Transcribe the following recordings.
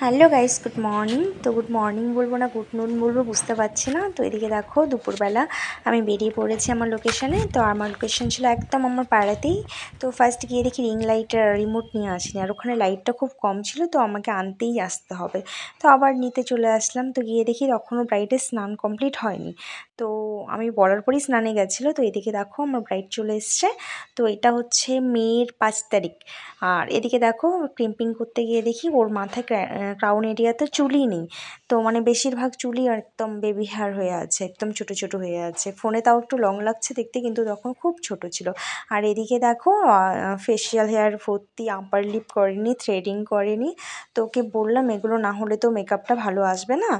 Hello guys, good morning. তো good morning বলবো না গুড নুন বলবো বুঝতে পারছি না। তো এদিকে দেখো দুপুরবেলা আমি বেরিয়ে পড়েছি আমার লোকেশানে। তো আমার লোকেশান ছিল একদম আমার পাড়াতেই। তো ফার্স্ট গিয়ে দেখি রিং লাইটের রিমোট নিয়ে আসিনি, আর ওখানে লাইটটা খুব কম ছিল, তো আমাকে আনতেই আসতে হবে। তো আবার নিতে চলে আসলাম। তো গিয়ে দেখি তখনও ব্রাইডের স্নান কমপ্লিট হয়নি। তো আমি বলার পরই স্নানে গেছিলো। তো এদিকে দেখো আমার ব্রাইড চলে এসছে। তো এটা হচ্ছে মেয়ের 5 তারিখ। আর এদিকে দেখো ক্রিম্পিং করতে গিয়ে দেখি ওর মাথায় ক্রাউন এরিয়াতে চুলই নেই। তো মানে বেশিরভাগ চুলই একদম বেবি হেয়ার হয়ে আছে, একদম ছোটো ছোটো হয়ে আছে। ফোনে তাও একটু লং লাগছে দেখতে, কিন্তু তখন খুব ছোট ছিল। আর এদিকে দেখো ফেশিয়াল হেয়ার ভর্তি, আপার লিপ করেনি, থ্রেডিং করেনি। তো ওকে বললাম এগুলো না হলে তো মেকআপটা ভালো আসবে না,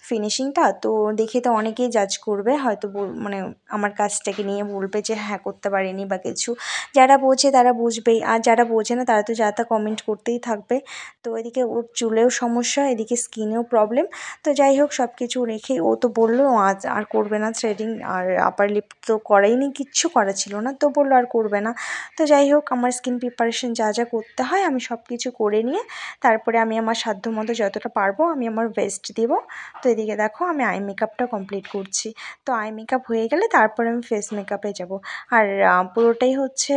ফিনিশিংটা। তো দেখে তো অনেকেই জাজ করবে, হয়তো মানে আমার কাজটাকে নিয়ে বলবে যে হ্যাঁ করতে পারিনি বা কিছু। যারা বোঝে তারা বুঝবেই, আর যারা বোঝে না তারা তো যা তা কমেন্ট করতেই থাকবে। তো এদিকে ওর চুলেও সমস্যা, এদিকে স্কিনেও প্রবলেম। তো যাই হোক সব কিছু রেখে ও তো বললো আজ আর করবে না থ্রেডিং, আর আপার লিপ তো করাইনি, কিচ্ছু করা ছিল না, তো বললো আর করবে না। তো যাই হোক আমার স্কিন প্রিপারেশন যা যা করতে হয় আমি সব কিছু করে নিয়ে তারপরে আমি আমার সাধ্যমতো যতটা পারবো আমি আমার বেস্ট দেবো। তো এদিকে দেখো আমি আই মেকআপটা কমপ্লিট করছি। তো আই মেকআপ হয়ে গেলে তারপরে আমি ফেস মেকআপে যাব। আর পুরোটাই হচ্ছে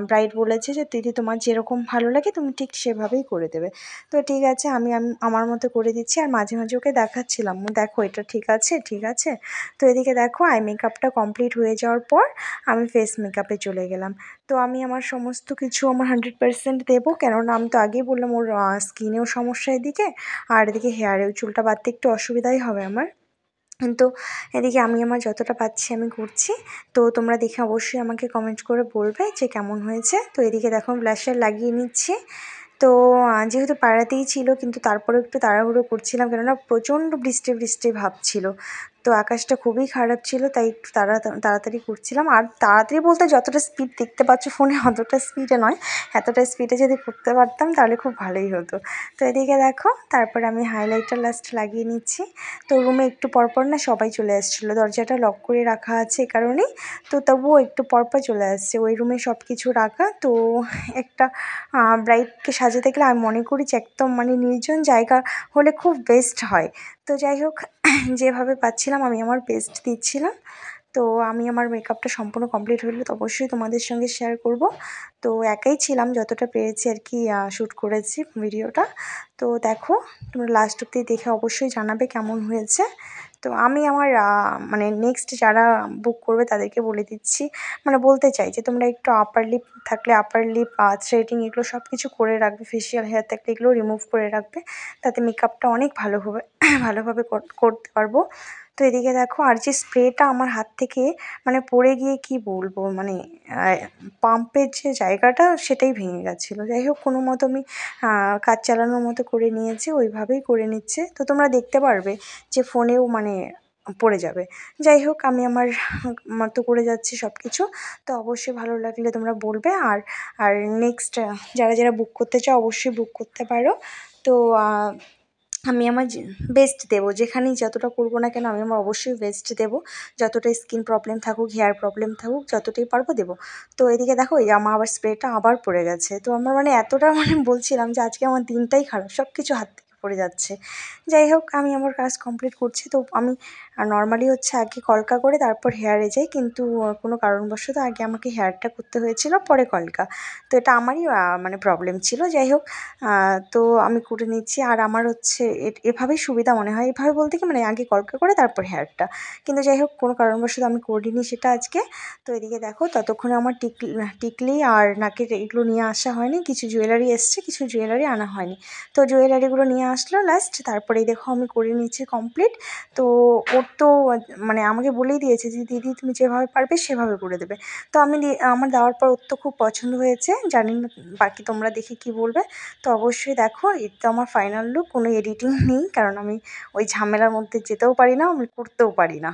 ব্রাইড বলেছে যে দিদি তোমার যেরকম ভালো লাগে তুমি ঠিক সেভাবেই করে দেবে। তো ঠিক আছে, আমি আমার মতো করে দিচ্ছি। আর মাঝে মাঝে ওকে দেখাচ্ছিলাম, দেখো এটা ঠিক আছে ঠিক আছে। তো এদিকে দেখো আই মেকআপটা কমপ্লিট হয়ে যাওয়ার পর আমি ফেস মেকআপে চলে গেলাম। তো আমি আমার সমস্ত কিছু আমার 100% দেবো, কেননা আমি তো আগেই বললাম ওর স্কিনেও সমস্যা এদিকে, আর এদিকে হেয়ারেও চুলটা বাঁধতে একটু অসুবিধাই হবে আমার। কিন্তু এদিকে আমি আমার যতটা পাচ্ছি আমি করছি। তো তোমরা দেখে অবশ্যই আমাকে কমেন্ট করে বলবে যে কেমন হয়েছে। তো এদিকে দেখো ব্লাশার লাগিয়ে নিচ্ছি। তো যেহেতু পাড়াতেই ছিল, কিন্তু তারপরেও একটু তাড়াহুড়ো করছিলাম, কেননা প্রচণ্ড বৃষ্টি বৃষ্টি ভাব ছিল। তো আকাশটা খুবই খারাপ ছিল, তাই একটু তাড়াতাড়ি করছিলাম। আর তাড়াতাড়ি বলতে যতটা স্পিড দেখতে পাচ্ছ ফোনে অতটা স্পিডে নয়, এতটা স্পিডে যদি করতে পারতাম তাহলে খুব ভালোই হতো। তো এদিকে দেখো তারপর আমি হাইলাইটার লাস্ট লাগিয়ে নিচ্ছি। তো রুমে একটু পরপর না সবাই চলে আসছিলো, দরজাটা লক করে রাখা আছে এ কারণেই। তো তবুও একটু পরপর চলে আসছে, ওই রুমে সব কিছু রাখা। তো একটা ব্রাইডকে সাজাতে গেলে আমি মনে করি যে একদম মানে নির্জন জায়গা হলে খুব বেস্ট হয়। তো যাই হোক যেভাবে পাচ্ছিলাম আমি আমার বেস্ট দিচ্ছিলাম। তো আমি আমার মেকআপটা সম্পূর্ণ কমপ্লিট হলে তো অবশ্যই তোমাদের সঙ্গে শেয়ার করব। তো একাই ছিলাম, যতটা পেরেছি আর কি শ্যুট করেছি ভিডিওটা। তো দেখো তোমরা লাস্ট অব্দি দেখে অবশ্যই জানাবে কেমন হয়েছে। তো আমি আমার মানে নেক্সট যারা বুক করবে তাদেরকে বলে দিচ্ছি, মানে বলতে চাই যে তোমরা একটু আপার লিপ থাকলে আপার লিপ, থ্রেডিং এগুলো সব কিছু করে রাখবে, ফেশিয়াল হেয়ার থাকলে এগুলো রিমুভ করে রাখবে, তাতে মেকআপটা অনেক ভালোভাবে ভালোভাবে করতে পারবো। তো এদিকে দেখো আর যে স্প্রেটা আমার হাত থেকে মানে পড়ে গিয়ে কি বলবো, মানে পাম্পের যে জায়গাটা সেটাই ভেঙে গেছিলো। যাই হোক কোনো মতো আমি কাজ চালানোর মতো করে নিয়েছি, ওইভাবেই করে নিচ্ছে। তো তোমরা দেখতে পারবে যে ফোনেও মানে পড়ে যাবে। যাই হোক আমি আমার মতো করে যাচ্ছি সব কিছু। তো অবশ্যই ভালো লাগলে তোমরা বলবে। আর আর নেক্সট যারা যারা বুক করতে চাও অবশ্যই বুক করতে পারো। তো আমি আমার বেস্ট দেবো, যেখানেই যতটা করবো না কেন আমি আমার অবশ্যই বেস্ট দেবো। যতটাই স্কিন প্রবলেম থাকুক, হেয়ার প্রবলেম থাকুক, যতটাই পারবো দেবো। তো এদিকে দেখো এই আমার আবার স্প্রেটা আবার পড়ে গেছে। তো আমার মানে এতটা মানে বলছিলাম যে আজকে আমার দিনটাই খারাপ, সব কিছু হাত থেকে পড়ে যাচ্ছে। যাই হোক আমি আমার কাজ কমপ্লিট করছি। তো আমি নর্মালি হচ্ছে আগে কলকা করে তারপর হেয়ারে যাই, কিন্তু কোনো কারণবশত আগে আমাকে হেয়ারটা করতে হয়েছিল, পরে কলকা। তো এটা আমারই মানে প্রবলেম ছিল। যাই হোক তো আমি করে নিচ্ছি। আর আমার হচ্ছে এভাবেই সুবিধা মনে হয়, এভাবে বলতে কি মানে আগে কলকা করে তারপর হেয়ারটা, কিন্তু যাই হোক কোনো কারণবশত আমি করিনি সেটা আজকে। তো এদিকে দেখো ততক্ষণে আমার টিকলি আর নাকের এগুলো নিয়ে আসা হয়নি, কিছু জুয়েলারি এসছে, কিছু জুয়েলারি আনা হয়নি। তো জুয়েলারিগুলো নিয়ে আসলো লাস্ট, তারপরেই দেখো আমি করে নিচ্ছি কমপ্লিট। তো ওর তো মানে আমাকে বলেই দিয়েছে যে দিদি তুমি যেভাবে পারবে সেভাবে করে দেবে। তো আমি আমার দেওয়ার পর ওর তো খুব পছন্দ হয়েছে, জানি না বাকি তোমরা দেখে কি বলবে। তো অবশ্যই দেখো এই তো আমার ফাইনাল লুক, কোনো এডিটিং নেই, কারণ আমি ওই ঝামেলার মধ্যে যেতেও পারি না, আমি করতেও পারি না।